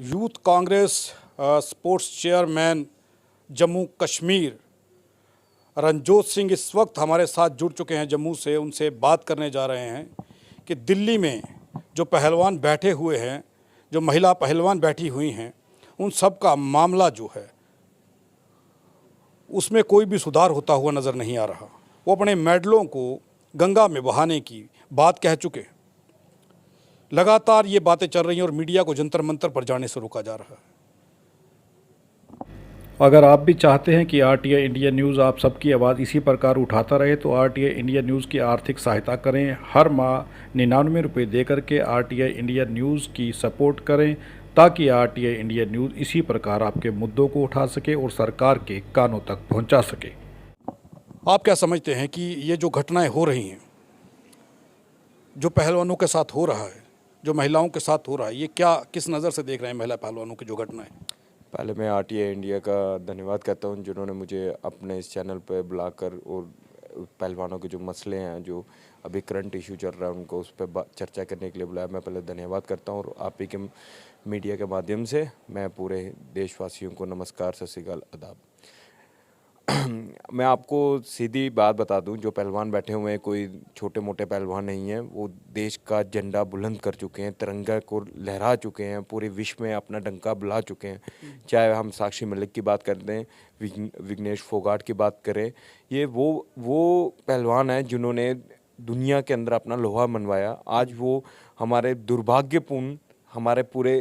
Youth Congress sports chairman Jammu Kashmir Ranjot Singh इस वक्त हमारे साथ जुड़ चुके हैं जम्मू से। उनसे बात करने जा रहे हैं कि दिल्ली में जो पहलवान बैठे हुए हैं, जो महिला पहलवान बैठी हुई हैं, उन सब का मामला जो है उसमें कोई भी सुधार होता हुआ नज़र नहीं आ रहा। वो अपने मेडलों को गंगा में बहाने की बात कह चुके हैं। लगातार ये बातें चल रही हैं और मीडिया को जंतर मंतर पर जाने से रोका जा रहा है। अगर आप भी चाहते हैं कि आरटीआई इंडिया न्यूज़ आप सबकी आवाज़ इसी प्रकार उठाता रहे तो आरटीआई इंडिया न्यूज़ की आर्थिक सहायता करें। हर माह 99 रुपये दे करके आरटीआई इंडिया न्यूज़ की सपोर्ट करें ताकि आरटीआई इंडिया न्यूज़ इसी प्रकार आपके मुद्दों को उठा सके और सरकार के कानों तक पहुंचा सके। आप क्या समझते हैं कि ये जो घटनाएं हो रही हैं, जो पहलवानों के साथ हो रहा है, जो महिलाओं के साथ हो रहा है, ये क्या किस नज़र से देख रहे हैं महिला पहलवानों की जो घटनाएं? पहले मैं आरटीआई इंडिया का धन्यवाद करता हूं जिन्होंने मुझे अपने इस चैनल पर बुलाकर और पहलवानों के जो मसले हैं, जो अभी करंट इशू चल रहा है, उनको उस पर चर्चा करने के लिए बुलाया। मैं पहले धन्यवाद करता हूं और आप ही के मीडिया के माध्यम से मैं पूरे देशवासियों को नमस्कार, सत श्री अकाल, आदाब। मैं आपको सीधी बात बता दूं, जो पहलवान बैठे हुए हैं कोई छोटे मोटे पहलवान नहीं हैं। वो देश का झंडा बुलंद कर चुके हैं, तिरंगा को लहरा चुके हैं, पूरे विश्व में अपना डंका बुला चुके हैं। चाहे हम साक्षी मलिक की बात करते हैं, विघ्नेश फोगाट की बात करें, ये वो पहलवान हैं जिन्होंने दुनिया के अंदर अपना लोहा मनवाया। आज वो हमारे दुर्भाग्यपूर्ण, हमारे पूरे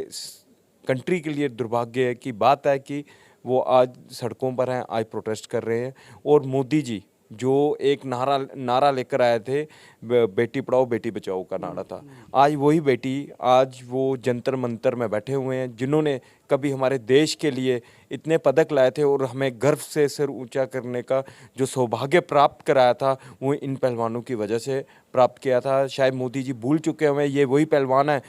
कंट्री के लिए दुर्भाग्य की बात है कि वो आज सड़कों पर हैं, आज प्रोटेस्ट कर रहे हैं। और मोदी जी जो एक नारा लेकर आए थे, बेटी पढ़ाओ बेटी बचाओ का नारा था, आज वही बेटी आज वो जंतर मंतर में बैठे हुए हैं जिन्होंने कभी हमारे देश के लिए इतने पदक लाए थे और हमें गर्व से सिर ऊंचा करने का जो सौभाग्य प्राप्त कराया था वो इन पहलवानों की वजह से प्राप्त किया था। शायद मोदी जी भूल चुके हैं, ये वही पहलवान हैं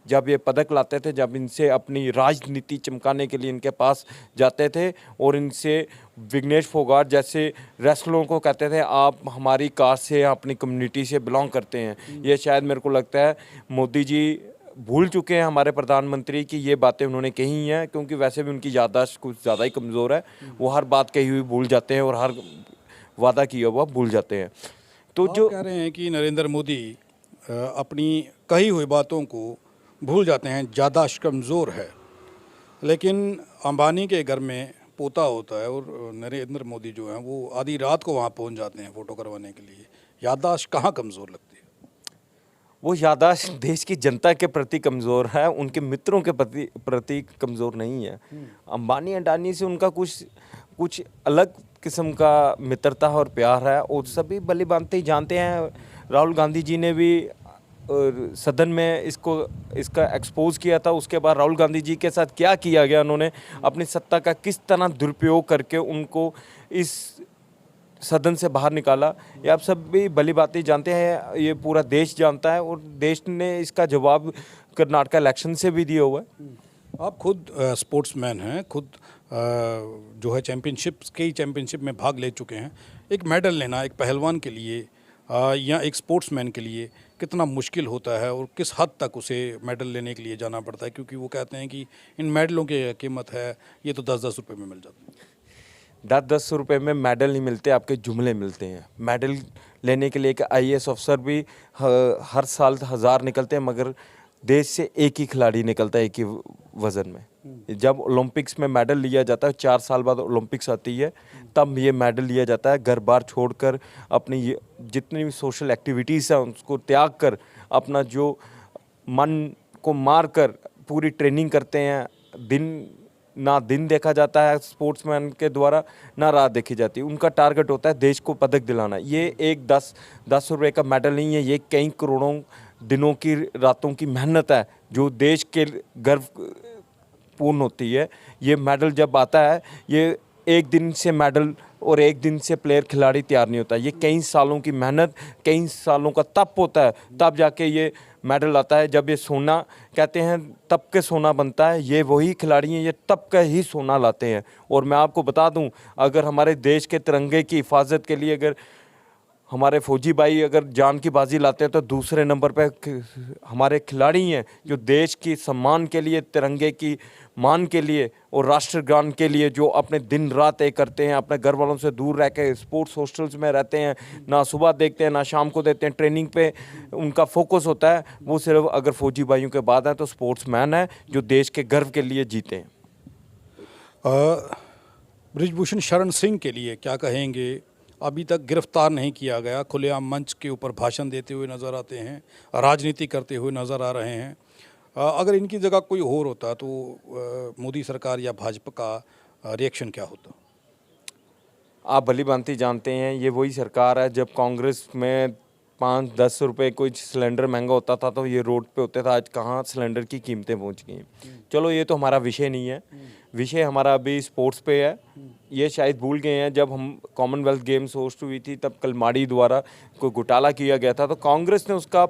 जब ये पदक लाते थे, जब इनसे अपनी राजनीति चमकाने के लिए इनके पास जाते थे और इनसे विघ्नेश फोगाट जैसे रेसलरों को कहते थे आप हमारी कास्ट से, अपनी कम्युनिटी से बिलोंग करते हैं। ये शायद मेरे को लगता है मोदी जी भूल चुके हैं, हमारे प्रधानमंत्री की ये बातें उन्होंने कही हैं, क्योंकि वैसे भी उनकी याददाश्त कुछ ज़्यादा ही कमज़ोर है। वो हर बात कही हुई भूल जाते हैं और हर वादा किया हुआ भूल जाते हैं। तो जो कह रहे हैं कि नरेंद्र मोदी अपनी कही हुई बातों को भूल जाते हैं, याददाश्त कमज़ोर है, लेकिन अंबानी के घर में पोता होता है और नरेंद्र मोदी जो हैं वो आधी रात को वहाँ पहुँच जाते हैं फ़ोटो करवाने के लिए। याददाश्त कहाँ कमज़ोर लगती है? वो याददाश्त देश की जनता के प्रति कमज़ोर है, उनके मित्रों के प्रति कमज़ोर नहीं है। अंबानी अडानी से उनका कुछ अलग किस्म का मित्रता और प्यार है और सभी भली भांति जानते हैं। राहुल गांधी जी ने भी सदन में इसका एक्सपोज किया था। उसके बाद राहुल गांधी जी के साथ क्या किया गया, उन्होंने अपनी सत्ता का किस तरह दुरुपयोग करके उनको इस सदन से बाहर निकाला, ये आप सब भी भली बातें जानते हैं, ये पूरा देश जानता है और देश ने इसका जवाब कर्नाटक इलेक्शन से भी दिया हुआ है। आप खुद स्पोर्ट्समैन हैं, खुद जो है कई चैम्पियनशिप में भाग ले चुके हैं। एक मेडल लेना एक पहलवान के लिए या एक स्पोर्ट्समैन के लिए कितना मुश्किल होता है और किस हद तक उसे मेडल लेने के लिए जाना पड़ता है? क्योंकि वो कहते हैं कि इन मेडलों की कीमत है ये तो 10-10 रुपये में मिल जाती है। 10-10 रुपये में मेडल नहीं मिलते, आपके जुमले मिलते हैं। मेडल लेने के लिए एक आईएएस अफसर भी हर साल 1000 निकलते हैं, मगर देश से एक ही खिलाड़ी निकलता है एक ही वज़न में। जब ओलंपिक्स में मेडल लिया जाता है, 4 साल बाद ओलंपिक्स आती है, तब ये मेडल लिया जाता है। घर बार छोड़कर अपनी जितनी भी सोशल एक्टिविटीज़ हैं उसको त्याग कर, अपना जो मन को मार कर पूरी ट्रेनिंग करते हैं। ना दिन देखा जाता है स्पोर्ट्समैन के द्वारा, ना रात देखी जाती है। उनका टारगेट होता है देश को पदक दिलाना। ये एक 10 रुपये का मेडल नहीं है, ये कई करोड़ों दिनों की रातों की मेहनत है जो देश के गर्व पूर्ण होती है। ये मेडल जब आता है, ये एक दिन से मेडल और एक दिन से प्लेयर खिलाड़ी तैयार नहीं होता। ये कई सालों की मेहनत, कई सालों का तप होता है, तब जाके ये मेडल आता है। जब ये सोना कहते हैं तब के सोना बनता है, ये वही खिलाड़ी हैं, ये तब का ही सोना लाते हैं। और मैं आपको बता दूं, अगर हमारे देश के तिरंगे की हिफाजत के लिए अगर हमारे फौजी भाई अगर जान की बाजी लाते हैं तो दूसरे नंबर पे हमारे खिलाड़ी हैं जो देश की सम्मान के लिए, तिरंगे की मान के लिए और राष्ट्रगान के लिए जो अपने दिन रात एक करते हैं, अपने घर वालों से दूर रह के स्पोर्ट्स हॉस्टल्स में रहते हैं, ना सुबह देखते हैं ना शाम को देखते हैं, ट्रेनिंग पे उनका फोकस होता है। वो सिर्फ अगर फौजी भाइयों के बाद है तो स्पोर्ट्समैन है जो देश के गर्व के लिए जीते हैं। बृजभूषण शरण सिंह के लिए क्या कहेंगे? अभी तक गिरफ्तार नहीं किया गया, खुलेआम मंच के ऊपर भाषण देते हुए नज़र आते हैं, राजनीति करते हुए नज़र आ रहे हैं। अगर इनकी जगह कोई और होता तो मोदी सरकार या भाजपा का रिएक्शन क्या होता? आप भली भांति जानते हैं ये वही सरकार है, जब कांग्रेस में 5-10 रुपए कोई सिलेंडर महंगा होता था तो ये रोड पे होते था, आज कहाँ सिलेंडर की कीमतें पहुंच गई हैं। चलो ये तो हमारा विषय नहीं है, विषय हमारा अभी स्पोर्ट्स पे है। ये शायद भूल गए हैं जब हम कॉमनवेल्थ गेम्स होस्ट हुई थी तब कलमाड़ी द्वारा कोई घोटाला किया गया था तो कांग्रेस ने उसका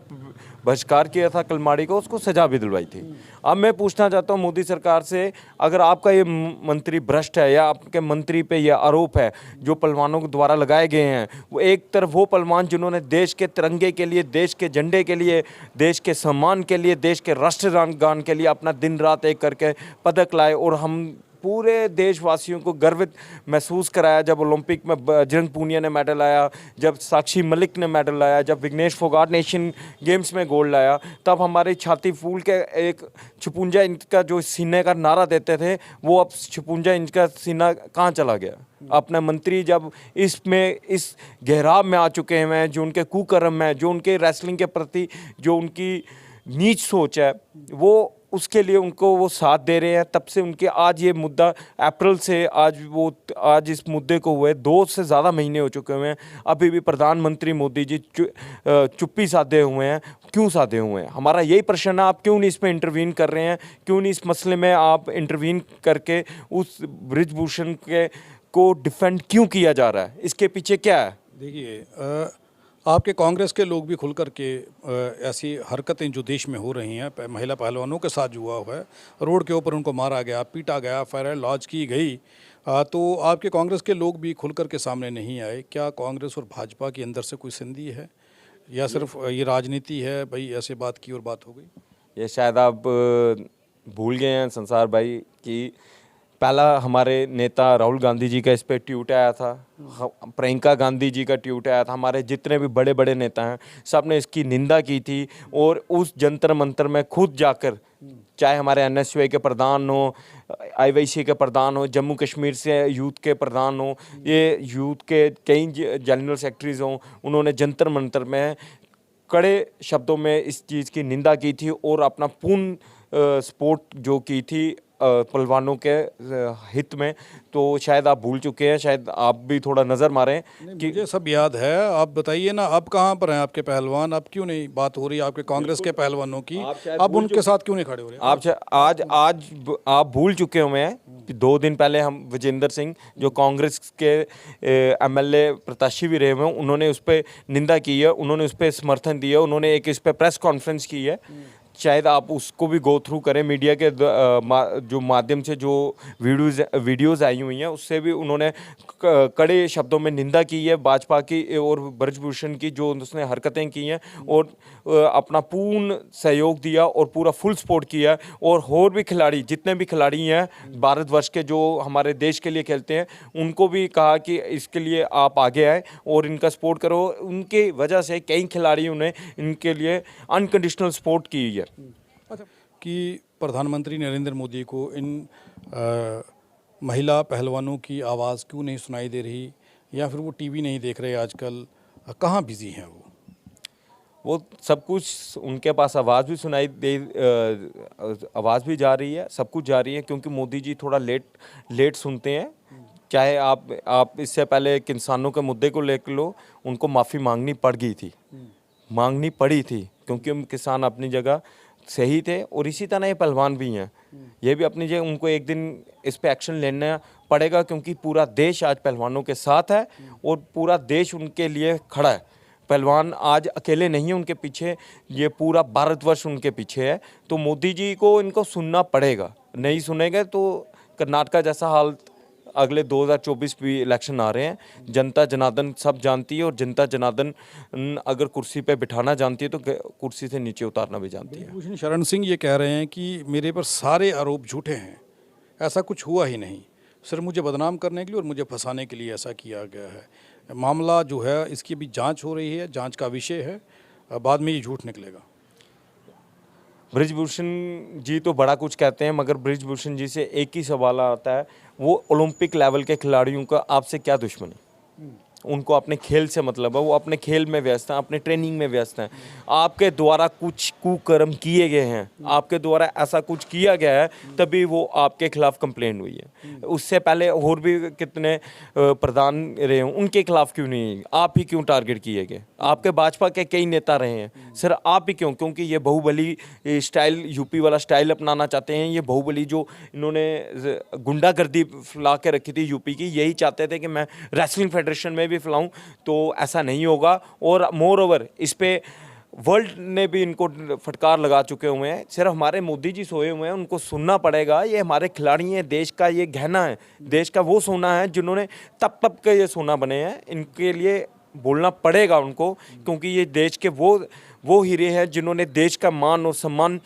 बहिष्कार किया था, कलमाड़ी को, उसको सजा भी दिलवाई थी। अब मैं पूछना चाहता हूँ मोदी सरकार से, अगर आपका ये मंत्री भ्रष्ट है या आपके मंत्री पे ये आरोप है जो पहलवानों के द्वारा लगाए गए हैं, वो एक तरफ वो पहलवान जिन्होंने देश के तिरंगे के लिए, देश के झंडे के लिए, देश के सम्मान के लिए, देश के राष्ट्रगान के लिए अपना दिन रात एक करके पदक लाए और हम पूरे देशवासियों को गर्वित महसूस कराया जब ओलंपिक में बजरंग पूनिया ने मेडल लाया, जब साक्षी मलिक ने मेडल लाया, जब विघ्नेश फोगाट ने एशियन गेम्स में गोल्ड लाया, तब हमारी छाती फूल के एक 56 इंच का जो सीने का नारा देते थे वो अब 56 इंच का सीना कहाँ चला गया? अपने मंत्री जब इसमें इस गहराव में आ चुके हैं, जो उनके कुकर्म है, जो उनके रेसलिंग के प्रति जो उनकी नीच सोच है, वो उसके लिए उनको वो साथ दे रहे हैं। तब से उनके आज ये मुद्दा अप्रैल से आज इस मुद्दे को हुए 2 से ज़्यादा महीने हो चुके हुए हैं, अभी भी प्रधानमंत्री मोदी जी चुप्पी साधे हुए हैं। क्यों साधे हुए हैं? हमारा यही प्रश्न है, आप क्यों नहीं इस पर इंटरवीन कर रहे हैं? क्यों नहीं इस मसले में आप इंटरवीन करके उस बृजभूषण के को डिफेंड क्यों किया जा रहा है? इसके पीछे क्या है? देखिए, आपके कांग्रेस के लोग भी खुल करके ऐसी हरकतें जो देश में हो रही हैं, महिला पहलवानों के साथ जो हुआ है, रोड के ऊपर उनको मारा गया, पीटा गया, फायर लॉन्च की गई, तो आपके कांग्रेस के लोग भी खुल करके सामने नहीं आए। क्या कांग्रेस और भाजपा के अंदर से कोई संधि है या सिर्फ ये राजनीति है, भाई ऐसे बात की और बात हो गई? ये शायद आप भूल गए हैं संसार भाई कि पहला हमारे नेता राहुल गांधी जी का इस पे ट्वीट आया था, प्रियंका गांधी जी का ट्वीट आया था, हमारे जितने भी बड़े बड़े नेता हैं सब ने इसकी निंदा की थी और उस जंतर मंतर में खुद जाकर, चाहे हमारे एनएसयूआई के प्रधान हो, आईवाईसी के प्रधान हो, जम्मू कश्मीर से यूथ के प्रधान हो, ये यूथ के कई जनरल सेक्रेटरीज हों, उन्होंने जंतर मंतर में कड़े शब्दों में इस चीज़ की निंदा की थी और अपना पूर्ण सपोर्ट जो की थी पहलवानों के हित में। तो शायद आप भूल चुके हैं, शायद आप भी थोड़ा नज़र मारें कि मुझे सब याद है। आप बताइए ना, अब कहाँ पर हैं आपके पहलवान? अब क्यों नहीं बात हो रही आपके कांग्रेस के पहलवानों की? अब उनके साथ क्यों नहीं खड़े हो रहे? आज आप भूल चुके हुए हैं कि 2 दिन पहले हम विजेंद्र सिंह जो कांग्रेस के एमएलए प्रत्याशी भी रहे हुए हैं, उन्होंने उस पर निंदा की है, उन्होंने उस पर समर्थन दिया, उन्होंने एक इस पर प्रेस कॉन्फ्रेंस की है। शायद आप उसको भी गो थ्रू करें, मीडिया के जो माध्यम से जो वीडियोज़ आई हुई हैं उससे भी उन्होंने कड़े शब्दों में निंदा की है भाजपा की और बृजभूषण की, जो उसने हरकतें की हैं, और अपना पूर्ण सहयोग दिया और पूरा फुल सपोर्ट किया। और भी खिलाड़ी, जितने भी खिलाड़ी हैं भारतवर्ष के जो हमारे देश के लिए खेलते हैं, उनको भी कहा कि इसके लिए आप आगे आए और इनका सपोर्ट करो। उनके वजह से कई खिलाड़ियों ने इनके लिए अनकंडीशनल सपोर्ट की है। अच्छा, कि प्रधानमंत्री नरेंद्र मोदी को इन महिला पहलवानों की आवाज़ क्यों नहीं सुनाई दे रही, या फिर वो टीवी नहीं देख रहे आजकल? कहाँ बिजी हैं वो? सब कुछ उनके पास आवाज़ भी सुनाई दे, आवाज़ भी जा रही है, सब कुछ जा रही है, क्योंकि मोदी जी थोड़ा लेट सुनते हैं। चाहे आप इससे पहले किसानों के मुद्दे को लेकर लो, उनको माफ़ी मांगनी पड़ी थी क्योंकि हम किसान अपनी जगह सही थे, और इसी तरह ये पहलवान भी हैं, ये भी अपनी जगह, उनको एक दिन इस पे एक्शन लेना पड़ेगा क्योंकि पूरा देश आज पहलवानों के साथ है और पूरा देश उनके लिए खड़ा है। पहलवान आज अकेले नहीं है उनके पीछे, ये पूरा भारतवर्ष उनके पीछे है। तो मोदी जी को इनको सुनना पड़ेगा, नहीं सुनेंगे तो कर्नाटका जैसा हाल अगले 2024 भी इलेक्शन आ रहे हैं, जनता जनार्दन सब जानती है और जनता जनार्दन अगर कुर्सी पे बिठाना जानती है तो कुर्सी से नीचे उतारना भी जानती है। भूषण शरण सिंह ये कह रहे हैं कि मेरे पर सारे आरोप झूठे हैं, ऐसा कुछ हुआ ही नहीं, सिर्फ मुझे बदनाम करने के लिए और मुझे फंसाने के लिए ऐसा किया गया है। मामला जो है इसकी भी जांच हो रही है, जांच का विषय है, बाद में ये झूठ निकलेगा। बृजभूषण जी तो बड़ा कुछ कहते हैं, मगर बृजभूषण जी से एक ही सवाल आता है, वो ओलंपिक लेवल के खिलाड़ियों का आपसे क्या दुश्मनी? उनको अपने खेल से मतलब है, वो अपने खेल में व्यस्त हैं, अपने ट्रेनिंग में व्यस्त हैं। आपके द्वारा कुछ कुकर्म किए गए हैं, आपके द्वारा ऐसा कुछ किया गया है तभी वो आपके खिलाफ कंप्लेंट हुई है। उससे पहले और भी कितने प्रधान रहे हैं, उनके खिलाफ क्यों नहीं? आप ही क्यों टारगेट किए गए? आपके भाजपा के कई नेता रहे हैं, सर आप ही क्यों? क्योंकि ये बाहुबली स्टाइल, यूपी वाला स्टाइल अपनाना चाहते हैं। ये बाहुबली जो इन्होंने गुंडागर्दी फैला के रखी थी यूपी की, यही चाहते थे कि मैं रेसलिंग फेडरेशन में भी फैलाऊं, तो ऐसा नहीं होगा। और मोर ओवर इस पे वर्ल्ड ने भी इनको फटकार लगा चुके हुए हैं। सिर्फ हमारे मोदी जी सोए हुए हैं, उनको सुनना पड़ेगा। ये हमारे खिलाड़ी हैं, देश का ये गहना है, देश का वो सोना है जिन्होंने तप तप के ये सोना बने हैं। इनके लिए बोलना पड़ेगा उनको, क्योंकि ये देश के वो हीरे हैं जिन्होंने देश का मान और सम्मान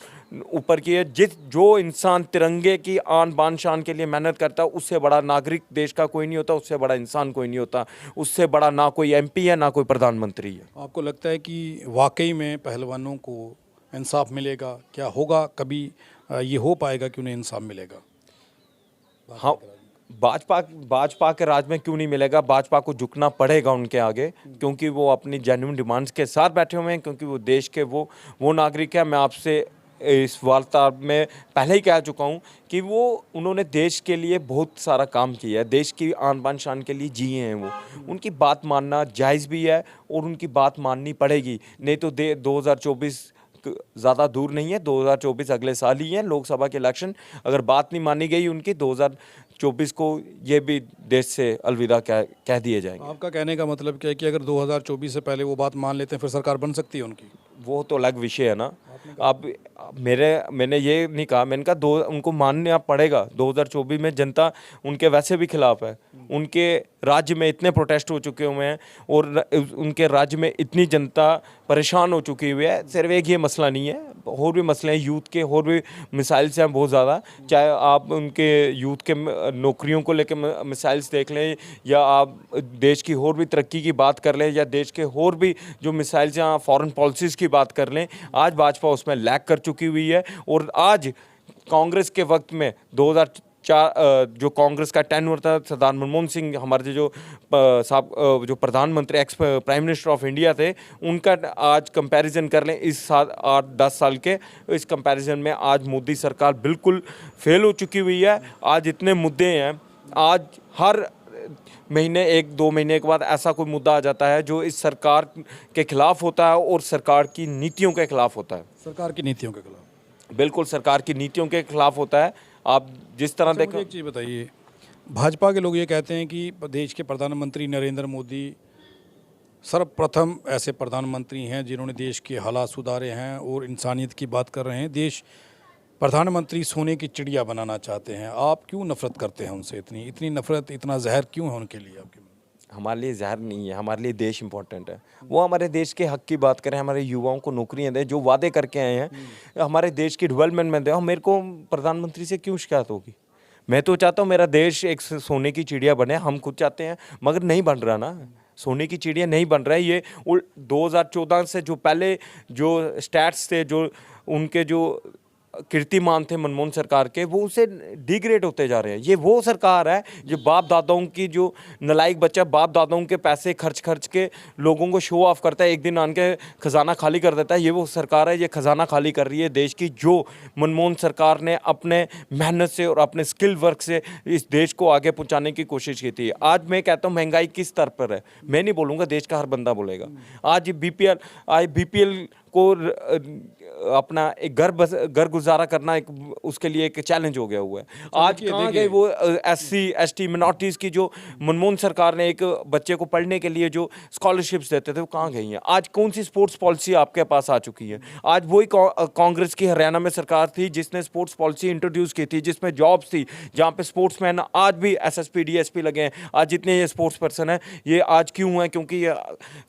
ऊपर किए। जो इंसान तिरंगे की आन बान शान के लिए मेहनत करता है, उससे बड़ा नागरिक देश का कोई नहीं होता, उससे बड़ा इंसान कोई नहीं होता, उससे बड़ा ना कोई एमपी है ना कोई प्रधानमंत्री है। आपको लगता है कि वाकई में पहलवानों को इंसाफ मिलेगा? क्या होगा, कभी ये हो पाएगा कि उन्हें इंसाफ मिलेगा? हाँ, भाजपा के राज में क्यों नहीं मिलेगा? भाजपा को झुकना पड़ेगा उनके आगे, क्योंकि वो अपनी जेन्युइन डिमांड्स के साथ बैठे हुए हैं, क्योंकि वो देश के वो नागरिक है। मैं आपसे इस वार्तालाप में पहले ही कह चुका हूँ कि उन्होंने देश के लिए बहुत सारा काम किया है, देश की आन बान शान के लिए जिए हैं वो। उनकी बात मानना जायज़ भी है और उनकी बात माननी पड़ेगी, नहीं तो 2024 ज़्यादा दूर नहीं है। 2024 अगले साल ही है, लोकसभा के इलेक्शन। अगर बात नहीं मानी गई उनकी, 2024 को ये भी देश से अलविदा कह दिए जाएंगे। आपका कहने का मतलब क्या है कि अगर 2024 से पहले वो बात मान लेते हैं फिर सरकार बन सकती है उनकी? वो तो अलग विषय है ना। अब मैंने ये नहीं कहा, मैंने कहा उनको मानना पड़ेगा। 2024 में जनता उनके वैसे भी खिलाफ है। उनके राज्य में इतने प्रोटेस्ट हो चुके हुए हैं और उनके राज्य में इतनी जनता परेशान हो चुकी हुई है। सिर्फ एक ये मसला नहीं है, और भी मसले हैं यूथ के, और भी मिसाइल्स हैं बहुत ज़्यादा। चाहे आप उनके यूथ के नौकरियों को लेकर मिसाइल्स देख लें, या आप देश की और भी तरक्की की बात कर लें, या देश के और भी जो मिसाइल्स या फॉरेन पॉलिसीज़ की बात कर लें, आज भाजपा उसमें लैग कर चुकी हुई है। और आज कांग्रेस के वक्त में 2004 जो कांग्रेस का टेन्योर था, सरदार मनमोहन सिंह हमारे जो प्रधानमंत्री, ex prime minister of India थे, उनका आज कंपैरिजन कर लें इस 8-10 साल के, इस कंपैरिजन में आज मोदी सरकार बिल्कुल फेल हो चुकी हुई है। आज इतने मुद्दे हैं, आज हर महीने 1-2 महीने के बाद ऐसा कोई मुद्दा आ जाता है जो इस सरकार के खिलाफ होता है और सरकार की नीतियों के खिलाफ होता है। सरकार की नीतियों के खिलाफ? बिल्कुल, सरकार की नीतियों के खिलाफ होता है। आप जिस तरह देखें, एक चीज़ बताइए, भाजपा के लोग ये कहते हैं कि देश के प्रधानमंत्री नरेंद्र मोदी सर्वप्रथम ऐसे प्रधानमंत्री हैं जिन्होंने देश के हालात सुधारे हैं और इंसानियत की बात कर रहे हैं। देश प्रधानमंत्री सोने की चिड़िया बनाना चाहते हैं। आप क्यों नफरत करते हैं उनसे? इतनी नफरत, इतना जहर क्यों है उनके लिए आपके? हमारे लिए जहर नहीं है, हमारे लिए देश इंपॉर्टेंट है। वो हमारे देश के हक की बात करें, हमारे युवाओं को नौकरियां दें, जो वादे करके आए हैं, हमारे देश की डेवलपमेंट में दें। और मेरे को प्रधानमंत्री से क्यों शिकायत होगी? मैं तो चाहता हूँ मेरा देश एक सोने की चिड़िया बने, हम खुद चाहते हैं, मगर नहीं बन रहा ना। सोने की चिड़िया नहीं बन रहा है। ये 2014 से जो पहले जो स्टैट्स थे, जो उनके जो कीर्तिमान थे मनमोहन सरकार के, वो उसे डिग्रेड होते जा रहे हैं। ये वो सरकार है जो बाप दादाओं की, जो नलायक बच्चा बाप दादाओं के पैसे खर्च के लोगों को शो ऑफ करता है, एक दिन आन के खजाना खाली कर देता है। ये वो सरकार है, ये खजाना खाली कर रही है देश की, जो मनमोहन सरकार ने अपने मेहनत से और अपने स्किल वर्क से इस देश को आगे पहुँचाने की कोशिश की थी। आज मैं कहता हूँ महंगाई किस स्तर पर है, मैं नहीं बोलूँगा, देश का हर बंदा बोलेगा। आज BPL को अपना एक घर गुजारा करना एक उसके लिए एक चैलेंज हो गया हुआ है। आज कहाँ गए वो SC ST मिनॉरिटीज़ की जो मनमोहन सरकार ने एक बच्चे को पढ़ने के लिए जो स्कॉलरशिप्स देते थे, वो कहाँ गई हैं? आज कौन सी स्पोर्ट्स पॉलिसी आपके पास आ चुकी है? आज वही कांग्रेस की हरियाणा में सरकार थी जिसने स्पोर्ट्स पॉलिसी इंट्रोड्यूस की थी, जिसमें जॉब्स थी, जहाँ पे स्पोर्ट्समैन आज भी SSP DSP लगे हैं। आज जितने ये स्पोर्ट्स पर्सन हैं, ये आज क्यों हैं? क्योंकि ये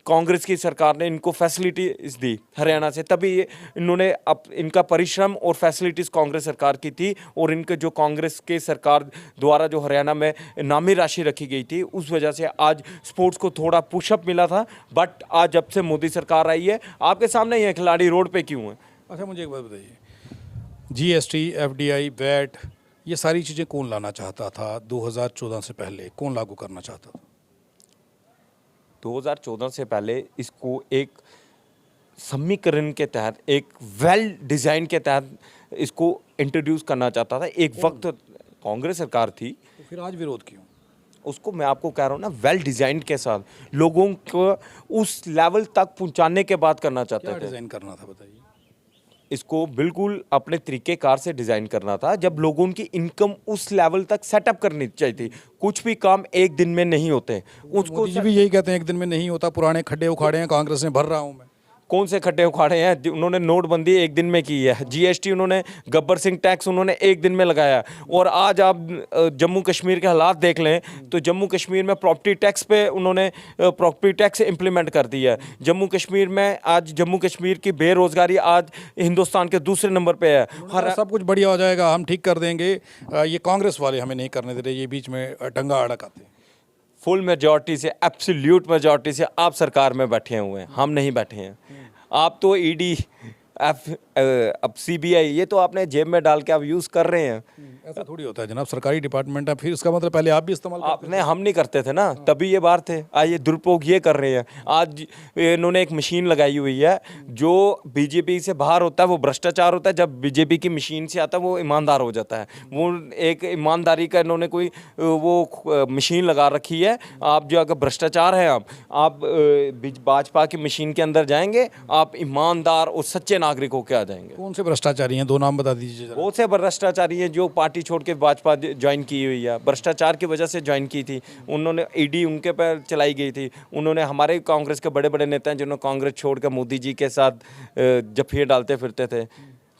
कांग्रेस की सरकार ने इनको फैसिलिटीज दी हरियाणा से, तभी इन्होंने इनका परिश्रम और फैसिलिटीज कांग्रेस सरकार की थी, और इनके जो कांग्रेस के सरकार द्वारा जो हरियाणा में इनामी राशि रखी गई थी, उस वजह से आज स्पोर्ट्स को थोड़ा पुशअप मिला था। बट आज जब से मोदी सरकार आई है, आपके सामने ये खिलाड़ी रोड पे क्यों हैं? अच्छा, मुझे एक बात बताइए, GST, FDI, वैट, ये सारी चीज़ें कौन लाना चाहता था 2014 से पहले? कौन लागू करना चाहता था? 2014 से पहले इसको एक समीकरण के तहत, एक वेल डिज़ाइन के तहत इसको इंट्रोड्यूस करना चाहता था। एक वक्त कांग्रेस सरकार थी, तो फिर आज विरोध क्यों? उसको मैं आपको कह रहा हूँ ना, वेल डिज़ाइन के साथ लोगों को उस लेवल तक पहुंचाने के बाद करना चाहते क्या थे। डिज़ाइन करना था बताइए? इसको बिल्कुल अपने तरीक़ेकार से डिज़ाइन करना था, जब लोगों की इनकम उस लेवल तक सेटअप करनी चाहिए थी। कुछ भी काम एक दिन में नहीं होते, उसको मोदी जी भी यही कहते हैं एक दिन में नहीं होता, पुराने खड्डे उखाड़े हैं कांग्रेस ने, भर रहा हूँ मैं। कौन से खड्डे उखाड़े हैं? उन्होंने नोटबंदी एक दिन में की है, GST उन्होंने, गब्बर सिंह टैक्स उन्होंने एक दिन में लगाया। और आज आप जम्मू कश्मीर के हालात देख लें तो जम्मू कश्मीर में प्रॉपर्टी टैक्स पे उन्होंने प्रॉपर्टी टैक्स इम्प्लीमेंट कर दिया है। जम्मू कश्मीर में आज जम्मू कश्मीर की बेरोज़गारी आज हिंदुस्तान के दूसरे नंबर पे है। सब कुछ बढ़िया हो जाएगा, हम ठीक कर देंगे, ये कांग्रेस वाले हमें नहीं करने दे रहे, ये बीच में टंगा अड़काते हैं। फुल मेजॉरिटी से, एब्सोल्यूट मेजॉरिटी से आप सरकार में बैठे हुए हैं, हम नहीं बैठे हैं। आप तो ED, अब CBI, ये तो आपने जेब में डाल के आप यूज़ कर रहे हैं। ऐसा थोड़ी होता है जनाब, सरकारी डिपार्टमेंट है, फिर इसका मतलब पहले आप भी इस्तेमाल करते आपने, हम नहीं करते थे ना, तभी ये बात थे। आज ये दुरुपयोग ये कर रहे हैं। आज इन्होंने एक मशीन लगाई हुई है, जो BJP से बाहर होता है वो भ्रष्टाचार होता है, जब BJP की मशीन से आता है वो ईमानदार हो जाता है। वो एक ईमानदारी का इन्होंने कोई वो मशीन लगा रखी है। आप जो अगर भ्रष्टाचार है, आप भाजपा की मशीन के अंदर जाएंगे, आप ईमानदार और सच्चे नागरिक होकर आ जाएंगे। कौन से भ्रष्टाचारी हैं, 2 नाम बता दीजिए जरा। बहुत से भ्रष्टाचारी हैं जो पार्टी छोड़ के भाजपा ज्वाइन की हुई है, भ्रष्टाचार की वजह से ज्वाइन की थी। उन्होंने ED उनके पर चलाई गई थी। उन्होंने हमारे कांग्रेस के बड़े बड़े नेता हैं जिन्होंने कांग्रेस छोड़ कर मोदी जी के साथ जफिए डालते फिरते थे।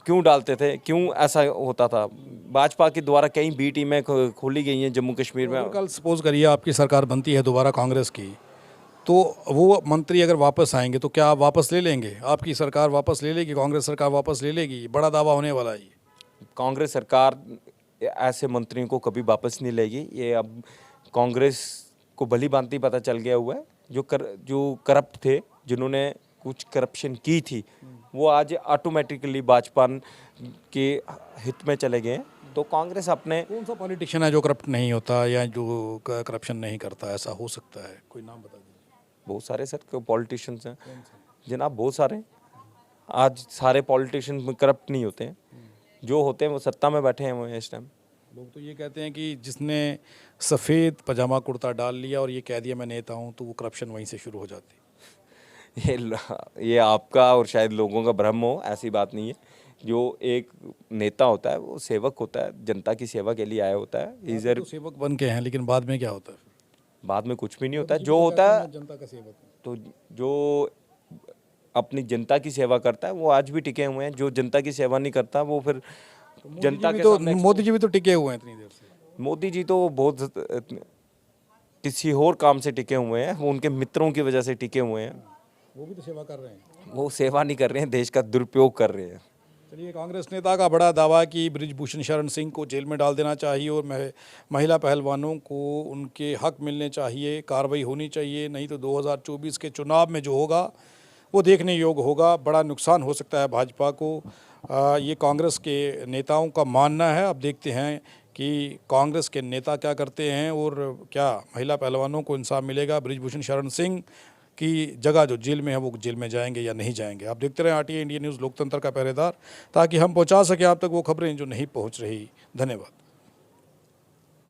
क्यों डालते थे? क्यों ऐसा होता था? भाजपा के द्वारा कई B टीमें खोली गई हैं जम्मू कश्मीर में। कल सपोज करिए आपकी सरकार बनती है दोबारा कांग्रेस की, तो वो मंत्री अगर वापस आएंगे तो क्या आप वापस ले लेंगे? आपकी सरकार वापस ले लेगी, कांग्रेस सरकार वापस ले लेगी? बड़ा दावा होने वाला है। कांग्रेस सरकार ऐसे मंत्रियों को कभी वापस नहीं लेगी। ये अब कांग्रेस को भली भांति पता चल गया हुआ है, जो करप्ट थे, जिन्होंने कुछ करप्शन की थी, वो आज ऑटोमेटिकली भाजपा के हित में चले गए हैं। तो कांग्रेस अपने, कौन सा पॉलिटिशियन है जो करप्ट नहीं होता या जो करप्शन नहीं करता? ऐसा हो सकता है, कोई नाम बता दीजिए। बहुत सारे सर पॉलिटिशियंस हैं जनाब, बहुत सारे। आज सारे पॉलिटिशियन करप्ट नहीं होते हैं, जो होते हैं वो सत्ता में बैठे हैं वो इस टाइम। लोग तो ये कहते हैं कि जिसने सफ़ेद पजामा कुर्ता डाल लिया और ये कह दिया मैं नेता हूँ, तो वो करप्शन वहीं से शुरू हो जाती है। ये आपका और शायद लोगों का भ्रम हो, ऐसी बात नहीं है। जो एक नेता होता है वो सेवक होता है, जनता की सेवा के लिए आया होता है। इधर तो सेवक बन के हैं, लेकिन बाद में क्या होता है? बाद में कुछ भी नहीं होता है। जो होता है, जनता का सेवक है। तो जो अपनी जनता की सेवा करता है वो आज भी टिके हुए हैं। जो जनता की सेवा नहीं करता वो फिर जनता के सामने। मोदी जी भी तो टिके हुए हैं इतनी देर से। मोदी जी तो बहुत किसी और काम से टिके हुए हैं, वो उनके मित्रों की वजह से टिके हुए हैं। वो भी तो सेवा कर रहे हैं। वो सेवा नहीं कर रहे हैं, देश का दुरुपयोग कर रहे हैं। चलिए, कांग्रेस नेता का बड़ा दावा कि बृजभूषण शरण सिंह को जेल में डाल देना चाहिए और महिला पहलवानों को उनके हक मिलने चाहिए, कार्रवाई होनी चाहिए, नहीं तो 2024 के चुनाव में जो होगा वो देखने योग्य होगा। बड़ा नुकसान हो सकता है भाजपा को, ये कांग्रेस के नेताओं का मानना है। अब देखते हैं कि कांग्रेस के नेता क्या करते हैं और क्या महिला पहलवानों को इंसाफ मिलेगा। बृजभूषण शरण सिंह की जगह जो जेल में है वो जेल में जाएंगे या नहीं जाएंगे। आप देखते रहें RTA इंडिया न्यूज़, लोकतंत्र का पहरेदार, ताकि हम पहुंचा सकें आप तक वो खबरें जो नहीं पहुंच रही। धन्यवाद।